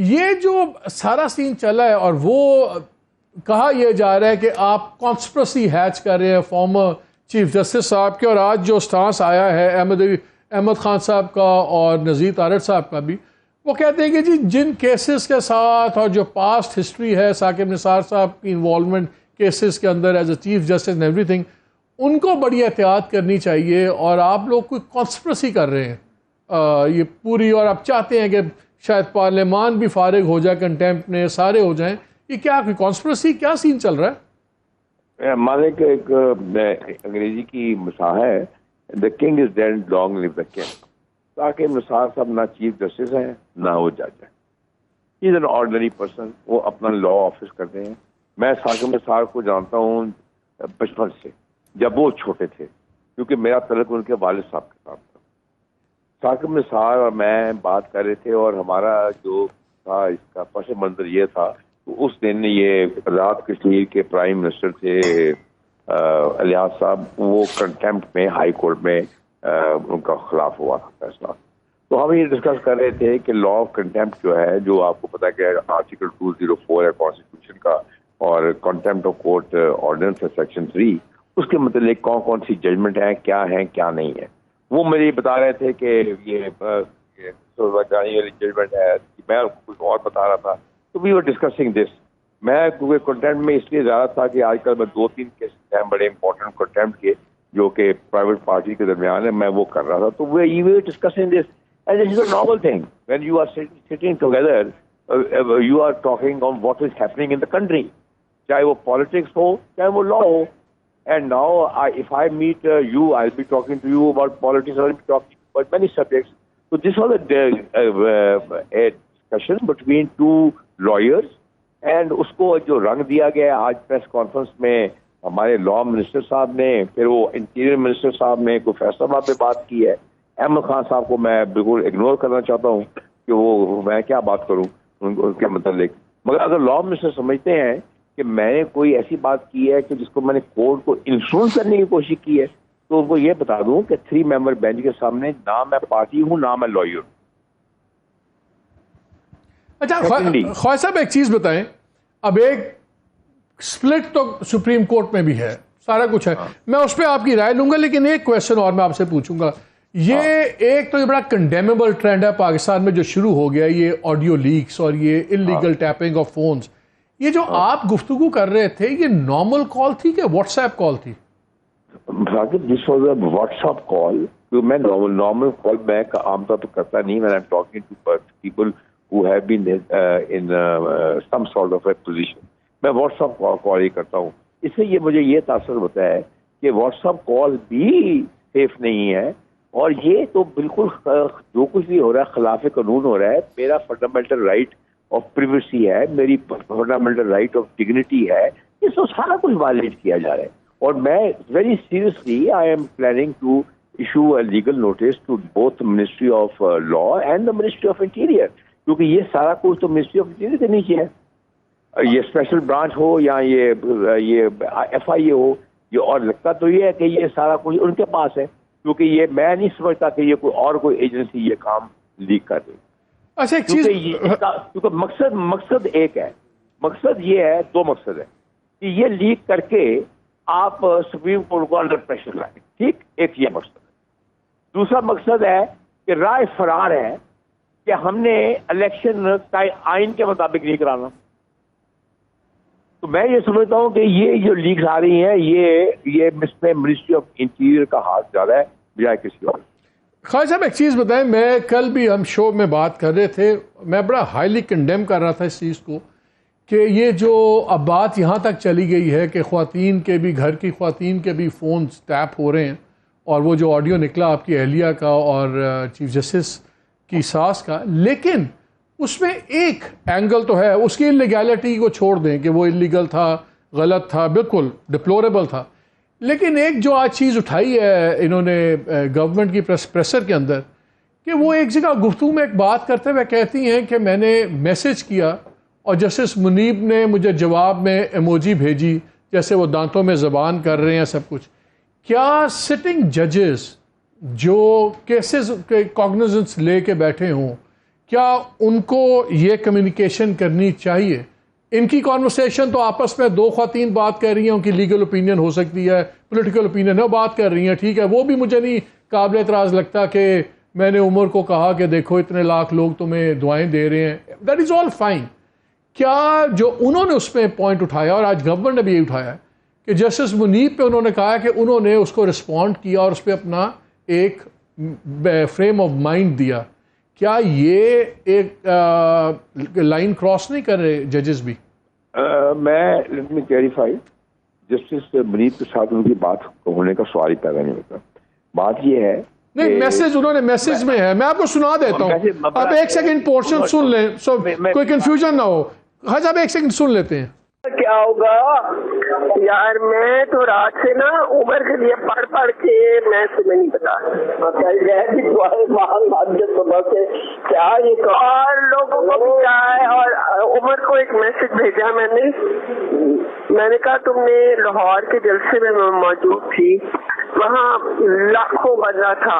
یہ جو سارا سین چلا ہے اور وہ کہا یہ جا رہا ہے کہ آپ کانسپریسی ہیچ کر رہے ہیں فارمر چیف جسٹس صاحب کے، اور آج جو سٹانس آیا ہے احمد خان صاحب کا اور نذیر طارق صاحب کا بھی، وہ کہتے ہیں کہ جی جن کیسز کے ساتھ اور جو پاسٹ ہسٹری ہے ثاقب نثار صاحب کی انوالومنٹ کیسز کے اندر as a chief justice and ایوری تھنگ، ان کو بڑی احتیاط کرنی چاہیے، اور آپ لوگ کوئی کانسپریسی کر رہے ہیں یہ پوری، اور آپ چاہتے ہیں کہ شاید پارلیمان بھی فارغ ہو جائے کنٹیمپٹ میں، سارے ہو جائیں، یہ کیا کوئی کانسپریسی کیا سین چل رہا ہے؟ مالک ایک انگریزی کی مثال ہے، the king is dead long live the king. Saqib Nisar صاحب نہ چیف جسٹس ہیں نہ وہ جج ہیں، he is an ordinary person, وہ اپنا لا آفس کرتے ہیں. میں ثاقب نثار کو جانتا ہوں بچپن سے، جب وہ چھوٹے تھے، کیونکہ میرا تعلق ان کے والد صاحب کے ساتھ تھا. ثاقب نثار اور میں بات کر رہے تھے، اور ہمارا جو تھا اس کا پس منظر یہ تھا، اس دن یہ آزاد کشمیر کے پرائم منسٹر تھے الیاس صاحب، وہ کنٹیمپٹ میں ہائی کورٹ میں ان کا خلاف ہوا تھا فیصلہ. تو ہم یہ ڈسکس کر رہے تھے کہ لا آف کنٹیمپٹ جو ہے، جو آپ کو پتا کہ آرٹیکل 204 ہے کانسٹیٹیوشن کا، اور کنٹیمپٹ آف کورٹ آرڈیننس ہے سیکشن 3، اس کے متعلق کون کون سی ججمنٹ ہیں، کیا نہیں ہے. وہ مجھے بتا رہے تھے کہ یہ والی ججمنٹ ہے، میں کچھ اور بتا رہا تھا. تو وی ور ڈسکسنگ دس. میں کیونکہ کنٹیمپٹ میں اس لیے زیادہ تھا کہ آج کل میں 2-3 کیسز ہیں بڑے امپورٹنٹ کنٹیمپٹ کے، جو کہ پرائیویٹ پارٹی کے درمیان ہے، میں وہ کر رہا تھا. تو we were discussing this and this is a normal thing when you are sitting together, you are talking on what is happening in the country, چاہے وہ پالیٹکس ہو چاہے وہ لا ہو. And now, if I meet you, I'll be talking to you about politics, I'll be talking about many subjects. So this was a discussion between two lawyers, and اس کو جو رنگ دیا گیا آج پریس کانفرنس میں ہمارے لا منسٹر صاحب نے، پھر وہ انٹیریئر منسٹر صاحب نے کوئی فیصلہ بات پہ بات کی ہے. احمد خان صاحب کو میں بالکل اگنور کرنا چاہتا ہوں کہ وہ میں کیا بات کروں ان کے متعلق. مگر اگر لا منسٹر سمجھتے ہیں کہ میں نے کوئی ایسی بات کی ہے کہ جس کو میں نے کورٹ کو انفلوئنس کرنے کی کوشش کی ہے، تو وہ یہ بتا دوں کہ 3 ممبر بینچ کے سامنے نہ میں پارٹی ہوں نہ میں لائر ہوں. اچھا خواجہ صاحب ایک چیز بتائیں، اب ایک سپلٹ تو سپریم کورٹ میں بھی ہے، سارا کچھ ہے، میں اس پہ آپ کی رائے لوں گا، لیکن ایک کویشچن اور میں آپ سے پوچھوں گا. یہ ایک تو یہ بڑا کنڈیمیبل ٹرینڈ ہے پاکستان میں جو شروع ہو گیا، یہ آڈیو لیکس اور یہ انلیگل ٹیپنگ آف فونز. یہ جو آپ گفتگو کر رہے تھے، یہ نارمل کال تھی کہ واٹس ایپ کال تھی؟ This was a WhatsApp call. میں نارمل کال میں عام طور پر کرتا نہیں. میں talking to people who have been in some sort of a position. میں واٹس ایپ کال ہی کرتا ہوں. اس سے یہ مجھے یہ تاثر ہوتا ہے کہ واٹس ایپ کال بھی سیف نہیں ہے، اور یہ تو بالکل جو کچھ بھی ہو رہا ہے خلاف قانون ہو رہا ہے. میرا فنڈامنٹل رائٹ آف پریویسی ہے، میری فنڈامنٹل رائٹ آف ڈگنیٹی ہے، اس کو سارا کچھ وائلیٹ کیا جا رہا ہے. اور میں very seriously I am planning to issue a legal notice to both ministry of law and the ministry of interior, کیونکہ یہ سارا کچھ تو منسٹری آف انٹیریئر کے نیچے ہے. یہ اسپیشل برانچ ہو یا یہ ایف آئی اے ہو، یہ اور لگتا تو یہ ہے کہ یہ سارا کچھ ان کے پاس ہے، کیونکہ یہ میں نہیں سمجھتا کہ یہ کوئی ایجنسی یہ کام لیک کر دے. اچھا ایک چیز، کیونکہ مقصد ایک ہے، مقصد یہ ہے، 2 مقصد ہے کہ یہ لیک کر کے آپ سپریم کورٹ کو انڈر پریشر لائیں، ٹھیک، ایک یہ مقصد ہے. دوسرا مقصد ہے کہ رائے فرار ہے کہ ہم نے الیکشن آئین کے مطابق نہیں کرانا. تو میں یہ سمجھتا ہوں کہ یہ جو لیکس آ رہی ہیں یہ منسٹری آف انٹیریئر کا ہاتھ زیادہ ہے بجائے کسی اور. خواجہ صاحب ایک چیز بتائیں، میں کل بھی ہم شو میں بات کر رہے تھے، میں بڑا ہائیلی کنڈیم کر رہا تھا اس چیز کو کہ یہ جو اب بات یہاں تک چلی گئی ہے کہ خواتین کے بھی، گھر کی خواتین کے بھی فونز ٹیپ ہو رہے ہیں، اور وہ جو آڈیو نکلا آپ کی اہلیہ کا اور چیف جسٹس کی ساس کا، لیکن اس میں ایک اینگل تو ہے، اس کی انلیگیلٹی کو چھوڑ دیں کہ وہ انلیگل تھا، غلط تھا، بالکل ڈپلوریبل تھا، لیکن ایک جو آج چیز اٹھائی ہے انہوں نے گورنمنٹ کی پریسر کے اندر، کہ وہ ایک جگہ گفتگو میں ایک بات کرتے ہوئے کہتی ہیں کہ میں نے میسج کیا اور جسٹس منیب نے مجھے جواب میں ایموجی بھیجی جیسے وہ دانتوں میں زبان کر رہے ہیں سب کچھ. کیا سٹنگ ججز جو کیسز کے کاگنیزنس لے کے بیٹھے ہوں، کیا ان کو یہ کمیونیکیشن کرنی چاہیے؟ ان کی کانورسیشن تو آپس میں دو خواتین بات کر رہی ہیں، ان کی لیگل اوپینین ہو سکتی ہے، پولیٹیکل اوپینین ہے، وہ بات کر رہی ہیں، ٹھیک ہے، وہ بھی مجھے نہیں قابل اعتراض لگتا کہ میں نے عمر کو کہا کہ دیکھو اتنے لاکھ لوگ تمہیں دعائیں دے رہے ہیں، دیٹ از آل فائن۔ کیا جو انہوں نے اس پہ پوائنٹ اٹھایا، اور آج گورنمنٹ نے بھی یہ اٹھایا کہ جسٹس منیب پہ انہوں نے کہا کہ انہوں نے اس کو رسپونڈ کیا اور اس پہ اپنا ایک فریم آف مائنڈ دیا، کیا یہ ایک لائن کراس نہیں کر رہے ججز بھی؟ میں لیٹ می کلیریفائی، جسٹس منیب کے ساتھ ان کی بات ہونے کا سوال ہی پیدا نہیں ہوتا۔ بات یہ ہے نہیں، میسج انہوں نے میسج میں ہے، میں آپ کو سنا دیتا ہوں، آپ ایک سیکنڈ پورشن سن لیں، کوئی کنفیوژن نہ ہو۔ حج آپ ایک سیکنڈ سن لیتے ہیں۔ کیا ہوگا یار، میں تو رات سے نا عمر کے لیے پڑھ پڑھ کے میں تمہیں نہیں بتا اور لوگوں کو بھی کیا ہے، اور عمر کو ایک میسج بھیجا میں نے کہا تم نے لاہور کے جلسے میں موجود تھی، وہاں لاکھوں بندہ تھا،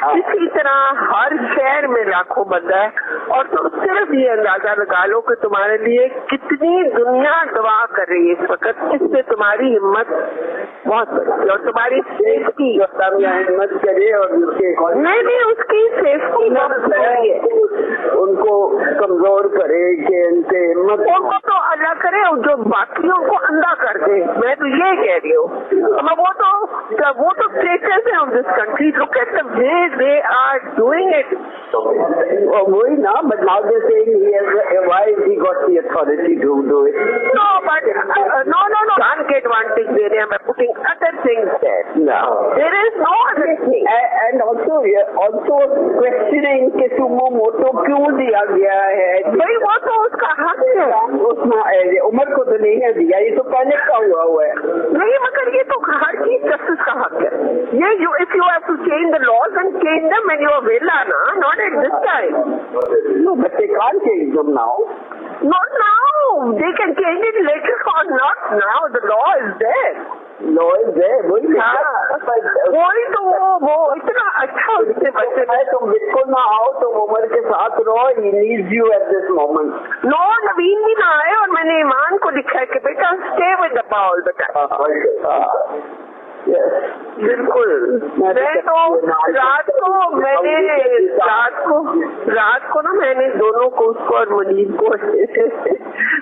اسی طرح ہر شہر میں لاکھوں بندہ ہے، اور تم صرف یہ اندازہ لگا لو کہ تمہارے لیے کتنی دنیا دعا کر رہی ہے اس وقت، اس سے تمہاری ہمت بہت بڑی اور تمہاری سیفٹی ہمت کرے، اور نہیں اس کی سیفٹی بہت ضروری ہے، ان کو کمزور کرے کہ ان سے ہمت، ان کو تو اللہ کرے جو باقیوں کو اندھا کر دے، میں تو یہ کہہ رہی ہوں، وہ تو status ہے of this country. Look at the way they are doing it. وہی نا، but now they're saying why he got the authority to do it. No, but no. Can't get advantage دے رہے ہیں by putting other things there. No. There is no other thing. And also questioning کہ سوموموٹو کیوں دیا گیا ہے. بھائی وہ تو اس کا حق ہے. اس میں عمر کو تو نہیں ہے دیا، یہ تو پہلے کا ہوا ہے. نہیں مگر یہ تو ہر چیز جسٹس کا حق ہے. یہ if you have to change the laws and change them when you are villa, not at this time. No, but they can't change them now. Not now. They can change it later on, not now. The law is there. Law is there. وہی تو وہ اتنا اچھا اس سے بچے ہے، تم بالکل نہ آؤ، تم عمر کے ساتھ رہو. He needs you at this moment. No, Naveen بھی نہ آئے، اور میں نے ایمان کو لکھا ہے کہ بیٹا stay with the ball the time. بالکل. میں تو رات کو نا میں نے دونوں کو، اس کو اور منیب کو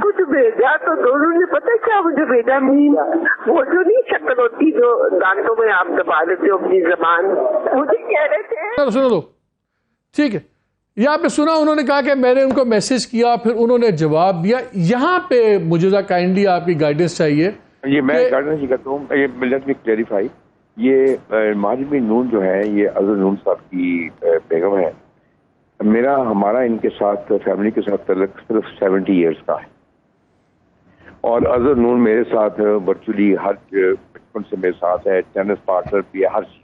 کچھ بھیجا، تو دونوں نے پتہ کیا مجھے بھیجا، وہ جو نہیں شکل ہوتی جو دانتوں میں آپ دبا لیتے ہو اپنی زبان، مجھے کہہ رہے تھے. سنو دو ٹھیک ہے، یہاں پہ سنا انہوں نے کہا کہ میں نے ان کو میسج کیا، پھر انہوں نے جواب دیا. یہاں پہ مجھے ذرا کائنڈلی آپ کی گائیڈنس چاہیے. یہ میں گائیڈنس کرتا ہوں، یہ لیٹ می کلیریفائی. یہ ماجد نون جو ہے، یہ اظہر نون صاحب کی بیگم ہے. ہمارا ان کے ساتھ، فیملی کے ساتھ تعلق صرف 70 ایئرس کا ہے، اور اظہر نون میرے ساتھ ورچولی ہر بچپن سے میرے ساتھ ہے، ٹینس پارٹنر بھی ہے، ہر چیز.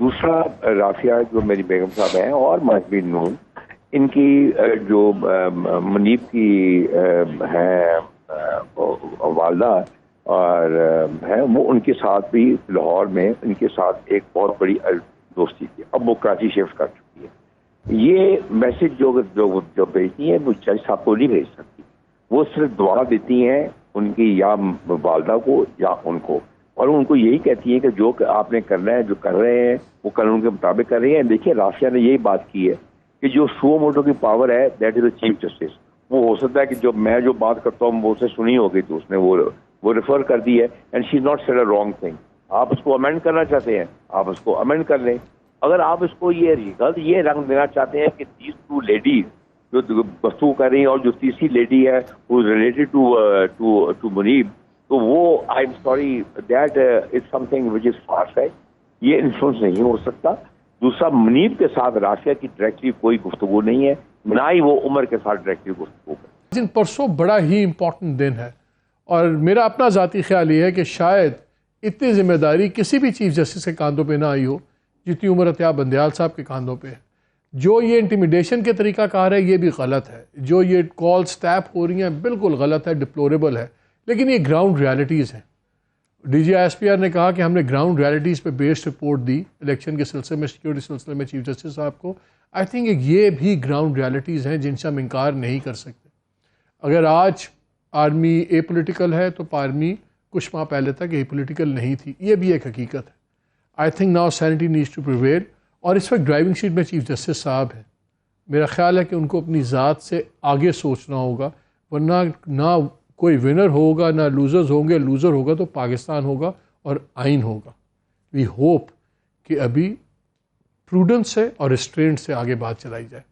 دوسرا رافیہ جو میری بیگم صاحب ہیں، اور ماجد نون، ان کی جو منیب کی ہیں والدہ اور ہیں، وہ ان کے ساتھ بھی لاہور میں ان کے ساتھ ایک بہت بڑی دوستی تھی. اب وہ کراچی شفٹ کر چکی ہے. یہ میسج جو بھیجتی ہیں وہ جج صاحب کو نہیں بھیج سکتی، وہ صرف دعا دیتی ہیں ان کی یا والدہ کو یا ان کو، اور ان کو یہی کہتی ہیں کہ جو آپ نے کرنا ہے، جو کر رہے ہیں وہ قانون کے مطابق کر رہے ہیں. دیکھیے رافیہ نے یہی بات کی ہے کہ جو سو موٹو کی پاور ہے that is a chief justice. وہ ہو سکتا ہے کہ میں جو بات کرتا ہوں وہ اسے سنی ہوگی تو اس نے وہ ریفر کر دی ہے، and she is not said a wrong thing. آپ اس کو امینڈ کرنا چاہتے ہیں، آپ اس کو امینڈ کر لیں. اگر آپ اس کو یہ رنگ دینا چاہتے ہیں کہ دیز ٹو لیڈیز جو گفتگو کر رہی ہیں، اور جو تیسری لیڈی ہے وہ ریلیٹڈ ٹو منیب، تو وہ I am sorry that is some thing which is for fetch. یہ انفلوئنس نہیں ہو سکتا. دوسرا، منیب کے ساتھ رافیہ کی ڈائریکٹلی کوئی گفتگو نہیں ہے، نہ ہی وہ عمر کے ساتھ ڈائریکٹلی گفتگو کرے. پرسوں بڑا ہی امپورٹنٹ دن ہے، اور میرا اپنا ذاتی خیال یہ ہے کہ شاید اتنی ذمہ داری کسی بھی چیف جسٹس کے کاندھوں پہ نہ آئی ہو جتنی عمر عطیہ بندیال صاحب کے کاندھوں پہ ہے. جو یہ انٹیمیڈیشن کے طریقہ کار ہے یہ بھی غلط ہے، جو یہ کالز ٹیپ ہو رہی ہیں بالکل غلط ہے، ڈپلوریبل ہے، لیکن یہ گراؤنڈ ریالٹیز ہیں. D G S P R نے کہا کہ ہم نے گراؤنڈ ریالٹیز پہ بیسڈ رپورٹ دی الیکشن کے سلسلے میں، سیکورٹی سلسلے میں چیف جسٹس صاحب کو. آئی تھنک یہ بھی گراؤنڈ ریالٹیز ہیں جن سے ہم انکار نہیں کر سکتے. اگر آج آرمی اے پولیٹیکل ہے تو آرمی کچھ ماہ پہلے تک اے پولیٹیکل نہیں تھی. یہ بھی ایک حقیقت ہے. I think now sanity needs to prevail. اور اس وقت ڈرائیونگ سیٹ میں چیف جسٹس صاحب ہیں. میرا خیال ہے کہ ان کو اپنی ذات سے آگے سوچنا ہوگا, ورنہ نہ کوئی ونر ہوگا نہ لوزرز ہوں گے. لوزر ہوگا تو پاکستان ہوگا اور آئین ہوگا. وی ہوپ کہ ابھی پروڈنس سے اور ریسٹرینٹ سے آگے بات چلائی جائے.